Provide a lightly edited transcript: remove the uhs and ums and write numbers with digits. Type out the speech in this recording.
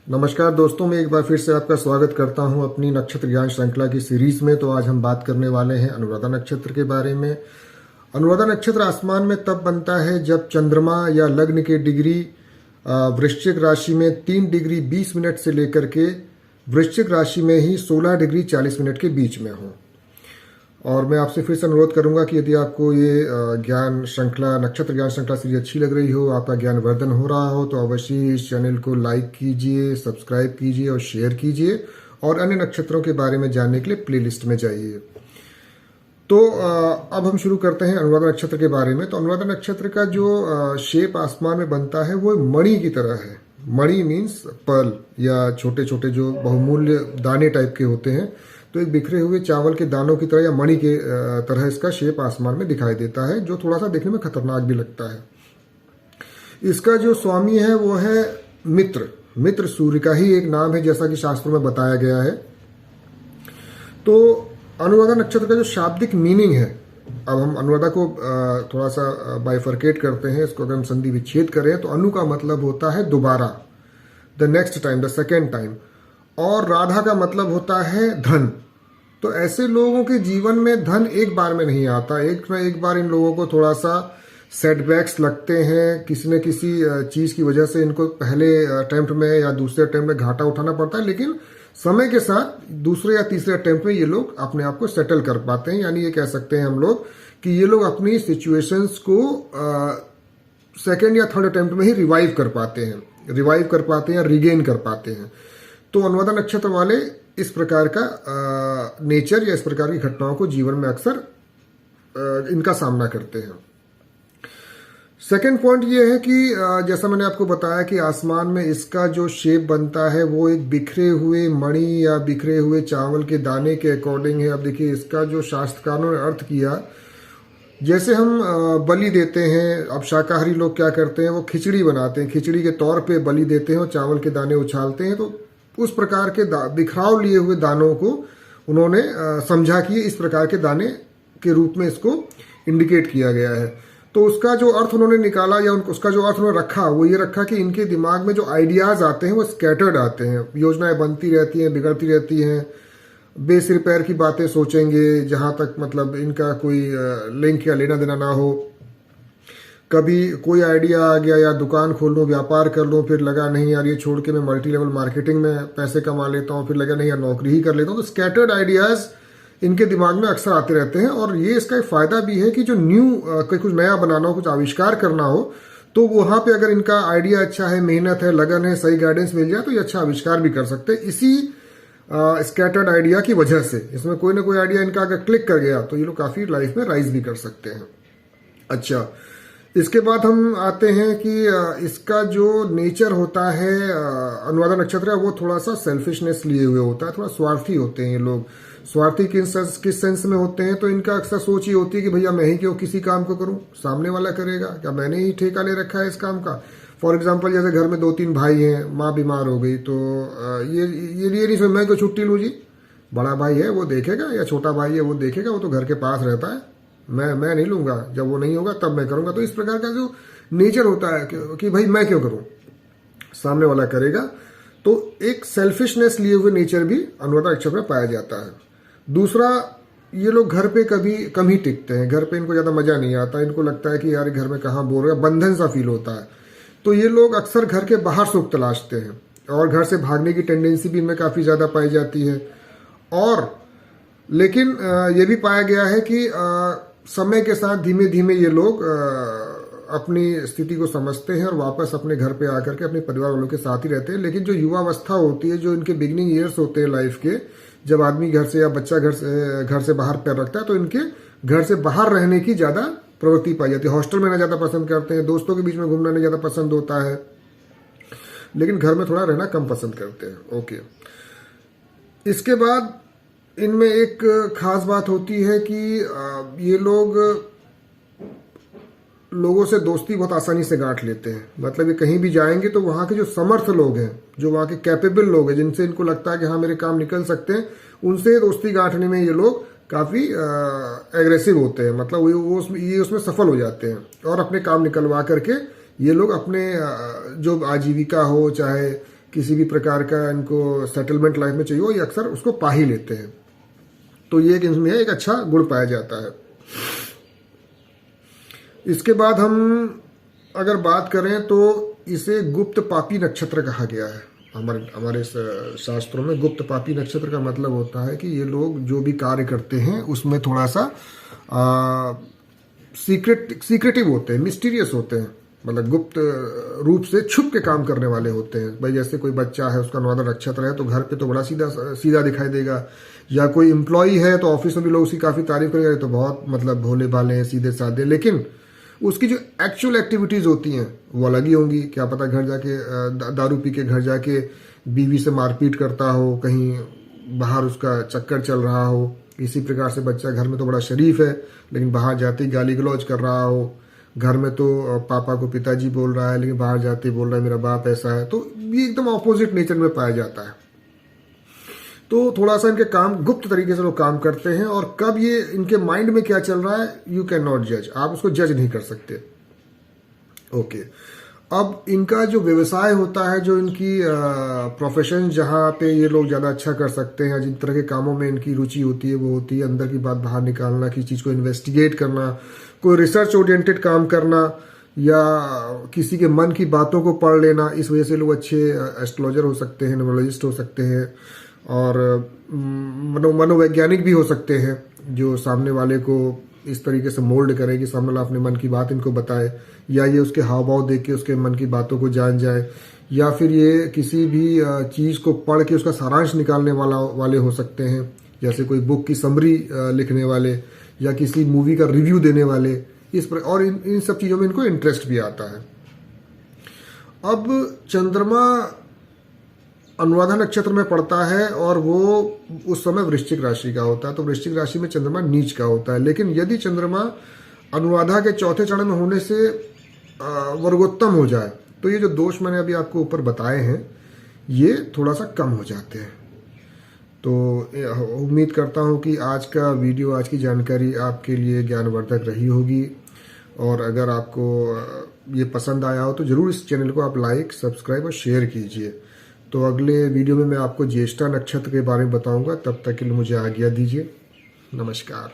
नमस्कार दोस्तों, मैं एक बार फिर से आपका स्वागत करता हूं अपनी नक्षत्र ज्ञान श्रृंखला की सीरीज में। तो आज हम बात करने वाले हैं अनुराधा नक्षत्र के बारे में। अनुराधा नक्षत्र आसमान में तब बनता है जब चंद्रमा या लग्न के डिग्री वृश्चिक राशि में 3 डिग्री 20 मिनट से लेकर के वृश्चिक राशि में ही 16 डिग्री 40 मिनट के बीच में हो। और मैं आपसे फिर से अनुरोध करूंगा कि यदि आपको ये ज्ञान श्रृंखला, नक्षत्र ज्ञान श्रृंखला सीरीज अच्छी लग रही हो, आपका ज्ञान वर्धन हो रहा हो, तो अवश्य इस चैनल को लाइक कीजिए, सब्सक्राइब कीजिए और शेयर कीजिए। और अन्य नक्षत्रों के बारे में जानने के लिए प्लेलिस्ट में जाइए। तो अब हम शुरू करते हैं अनुराधा नक्षत्र के बारे में। तो अनुराधा नक्षत्र का जो शेप आसमान में बनता है वो मणि की तरह है। मणि मीन्स पर्ल या छोटे छोटे जो बहुमूल्य दाने टाइप के होते हैं। तो एक बिखरे हुए चावल के दानों की तरह या मणि के तरह इसका शेप आसमान में दिखाई देता है, जो थोड़ा सा देखने में खतरनाक भी लगता है। इसका जो स्वामी है वो है मित्र। मित्र सूर्य का ही एक नाम है, जैसा कि शास्त्रों में बताया गया है। तो अनुराधा नक्षत्र का जो शाब्दिक मीनिंग है, अब हम अनुराधा को थोड़ा सा बाइफरकेट करते हैं। इसको अगर हम संधि विच्छेद करें तो अनु का मतलब होता है दोबारा, the next time, the second time. और राधा का मतलब होता है धन। तो ऐसे लोगों के जीवन में धन एक बार में नहीं आता। एक ना एक बार इन लोगों को थोड़ा सा सेटबैक्स लगते हैं। किसी न किसी चीज की वजह से इनको पहले अटेम्प्ट में या दूसरे अटेम्प्ट में घाटा उठाना पड़ता है, लेकिन समय के साथ दूसरे या तीसरे अटेम्प्ट में ये लोग अपने आप को सेटल कर पाते हैं। यानी ये कह सकते हैं हम लोग कि ये लोग अपनी सिचुएशंस को सेकेंड या थर्ड अटेम्प्ट में ही रिवाइव कर पाते हैं या रिगेन कर पाते हैं। तो अनुराधा नक्षत्र वाले इस प्रकार का नेचर या इस प्रकार की घटनाओं को जीवन में अक्सर इनका सामना करते हैं। सेकेंड पॉइंट ये है कि जैसा मैंने आपको बताया कि आसमान में इसका जो शेप बनता है वो एक बिखरे हुए मणि या बिखरे हुए चावल के दाने के अकॉर्डिंग है। अब देखिए, इसका जो शास्त्रकारों ने अर्थ किया, जैसे हम बलि देते हैं, अब शाकाहारी लोग क्या करते हैं, वो खिचड़ी बनाते हैं, खिचड़ी के तौर पे बलि देते हैं और चावल के दाने उछालते हैं। तो उस प्रकार के बिखराव लिए हुए दानों को उन्होंने समझा कि इस प्रकार के दाने के रूप में इसको इंडिकेट किया गया है। तो उसका जो अर्थ उन्होंने निकाला या उसका जो अर्थ उन्होंने रखा वो ये रखा कि इनके दिमाग में जो आइडियाज आते हैं वो स्कैटर्ड आते हैं। योजनाएं बनती रहती हैं, बिगड़ती रहती हैं, बेसिर पैर की बातें सोचेंगे, जहां तक मतलब इनका कोई लिंक या लेना देना ना हो। कभी कोई आइडिया आ गया, या दुकान खोल लूं, व्यापार कर लूं, फिर लगा नहीं यार ये छोड़ के मैं मल्टी लेवल मार्केटिंग में पैसे कमा लेता हूं, फिर लगा नहीं यार नौकरी ही कर लेता हूं। तो स्कैटर्ड आइडियाज इनके दिमाग में अक्सर आते रहते हैं। और ये इसका एक फायदा भी है कि जो कुछ नया बनाना हो, कुछ आविष्कार करना हो, तो वहां पे अगर इनका आइडिया अच्छा है, मेहनत है, लगन है, सही गाइडेंस मिल जाए तो ये अच्छा आविष्कार भी कर सकते हैं। इसी स्कैटर्ड आइडिया की वजह से इसमें कोई ना कोई आइडिया इनका अगर क्लिक कर गया तो ये लोग काफी लाइफ में राइज भी कर सकते हैं। अच्छा, इसके बाद हम आते हैं कि इसका जो नेचर होता है अनुराधा नक्षत्र, वो थोड़ा सा सेल्फिशनेस लिए हुए होता है, थोड़ा स्वार्थी होते हैं ये लोग। स्वार्थी किस सेंस में होते हैं, तो इनका अक्सर सोच ये होती है कि भैया मैं ही क्यों किसी काम को करूं, सामने वाला करेगा क्या, मैंने ही ठेका ले रखा है इस काम का। फॉर एग्जाम्पल, जैसे घर में 2-3 भाई हैं, माँ बीमार हो गई, तो ये नहीं सोच मैं क्यों छुट्टी लूं जी, बड़ा भाई है वो देखेगा, या छोटा भाई है वो देखेगा, वो तो घर के पास रहता है, मैं नहीं लूंगा, जब वो नहीं होगा तब मैं करूंगा। तो इस प्रकार का जो नेचर होता है कि भाई मैं क्यों करूं, सामने वाला करेगा। तो एक सेल्फिशनेस लिए हुए नेचर भी अनुराधा नक्षत्र में पाया जाता है। दूसरा, ये लोग घर पे कभी कम ही टिकते हैं। घर पे इनको ज्यादा मजा नहीं आता, इनको लगता है कि यार घर में कहाँ बोर है, बंधन सा फील होता है। तो ये लोग अक्सर घर के बाहर सुख तलाशते हैं और घर से भागने की टेंडेंसी भी इनमें काफी ज्यादा पाई जाती है। और लेकिन ये भी पाया गया है कि समय के साथ धीमे धीमे ये लोग अपनी स्थिति को समझते हैं और वापस अपने घर पे आकर के अपने परिवार वालों के साथ ही रहते हैं। लेकिन जो युवावस्था होती है, जो इनके बिगिनिंग ईयर्स होते हैं लाइफ के, जब आदमी घर से या बच्चा घर से बाहर पैर रखता है, तो इनके घर से बाहर रहने की ज्यादा प्रवृत्ति पाई जाती है। हॉस्टल में रहना ज्यादा पसंद करते हैं, दोस्तों के बीच में घूमना नहीं ज्यादा पसंद होता है, लेकिन घर में थोड़ा रहना कम पसंद करते हैं। ओके, इसके बाद इनमें एक खास बात होती है कि ये लोगों से दोस्ती बहुत आसानी से गांठ लेते हैं। मतलब ये कहीं भी जाएंगे तो वहां के जो समर्थ लोग हैं, जो वहां के कैपेबल लोग हैं, जिनसे इनको लगता है कि हाँ मेरे काम निकल सकते हैं, उनसे दोस्ती गांठने में ये लोग काफी एग्रेसिव होते हैं। मतलब ये उसमें सफल हो जाते हैं और अपने काम निकलवा करके ये लोग अपने जो आजीविका हो, चाहे किसी भी प्रकार का इनको सेटलमेंट लाइफ में चाहिए हो, ये अक्सर उसको पा ही लेते हैं। तो ये इनमें एक अच्छा गुण पाया जाता है। इसके बाद हम अगर बात करें तो इसे गुप्त पापी नक्षत्र कहा गया है। हमारे शास्त्रों में गुप्त पापी नक्षत्र का मतलब होता है कि ये लोग जो भी कार्य करते हैं उसमें थोड़ा सा सीक्रेटिव होते हैं, मिस्टीरियस होते हैं, मतलब गुप्त रूप से छुप के काम करने वाले होते हैं। भाई जैसे कोई बच्चा है, उसका अनुराधा नक्षत्र है तो घर पे तो बड़ा सीधा दिखाई देगा, या कोई एम्प्लॉय है तो ऑफिस में भी लोग उसकी काफी तारीफ करेंगे, तो बहुत मतलब भोले भाले हैं, सीधे साधे, लेकिन उसकी जो एक्चुअल एक्टिविटीज होती हैं वो अलग ही होंगी। क्या पता घर जाके दारू पी के घर जाके बीवी से मारपीट करता हो, कहीं बाहर उसका चक्कर चल रहा हो। इसी प्रकार से बच्चा घर में तो बड़ा शरीफ है लेकिन बाहर जाते ही गाली गलौज कर रहा हो। घर में तो पापा को पिताजी बोल रहा है लेकिन बाहर जाते ही बोल रहा है मेरा बाप ऐसा है। तो ये एकदम ऑपोजिट नेचर में पाया जाता है। तो थोड़ा सा इनके काम गुप्त तरीके से लोग काम करते हैं, और कब ये इनके माइंड में क्या चल रहा है यू कैन नॉट जज, आप उसको जज नहीं कर सकते। ओके, अब इनका जो व्यवसाय होता है, जो इनकी प्रोफेशन जहां पे ये लोग ज्यादा अच्छा कर सकते हैं, जिन तरह के कामों में इनकी रुचि होती है वो होती है अंदर की बात बाहर निकालना, किसी चीज को इन्वेस्टिगेट करना, कोई रिसर्च ओरिएंटेड काम करना, या किसी के मन की बातों को पढ़ लेना। इस वजह से लोग अच्छे एस्ट्रोलॉजर हो सकते हैं, न्यूमरोलॉजिस्ट हो सकते हैं, और मनोवैज्ञानिक भी हो सकते हैं, जो सामने वाले को इस तरीके से मोल्ड करे कि सामने वाला अपने मन की बात इनको बताए, या ये उसके हाव भाव देख के उसके मन की बातों को जान जाए, या फिर ये किसी भी चीज को पढ़ के उसका सारांश निकालने वाले हो सकते हैं, जैसे कोई बुक की समरी लिखने वाले, या किसी मूवी का रिव्यू देने वाले। और इन सब चीजों में इनको इंटरेस्ट भी आता है। अब चंद्रमा अनुराधा नक्षत्र में पड़ता है और वो उस समय वृश्चिक राशि का होता है, तो वृश्चिक राशि में चंद्रमा नीच का होता है। लेकिन यदि चंद्रमा अनुराधा के चौथे चरण में होने से वर्गोत्तम हो जाए तो ये जो दोष मैंने अभी आपको ऊपर बताए हैं ये थोड़ा सा कम हो जाते हैं। तो उम्मीद करता हूँ कि आज का वीडियो, आज की जानकारी आपके लिए ज्ञानवर्धक रही होगी, और अगर आपको ये पसंद आया हो तो जरूर इस चैनल को आप लाइक, सब्सक्राइब और शेयर कीजिए। तो अगले वीडियो में मैं आपको ज्येष्ठा नक्षत्र के बारे में बताऊंगा। तब तक के लिए मुझे आज्ञा दीजिए। नमस्कार।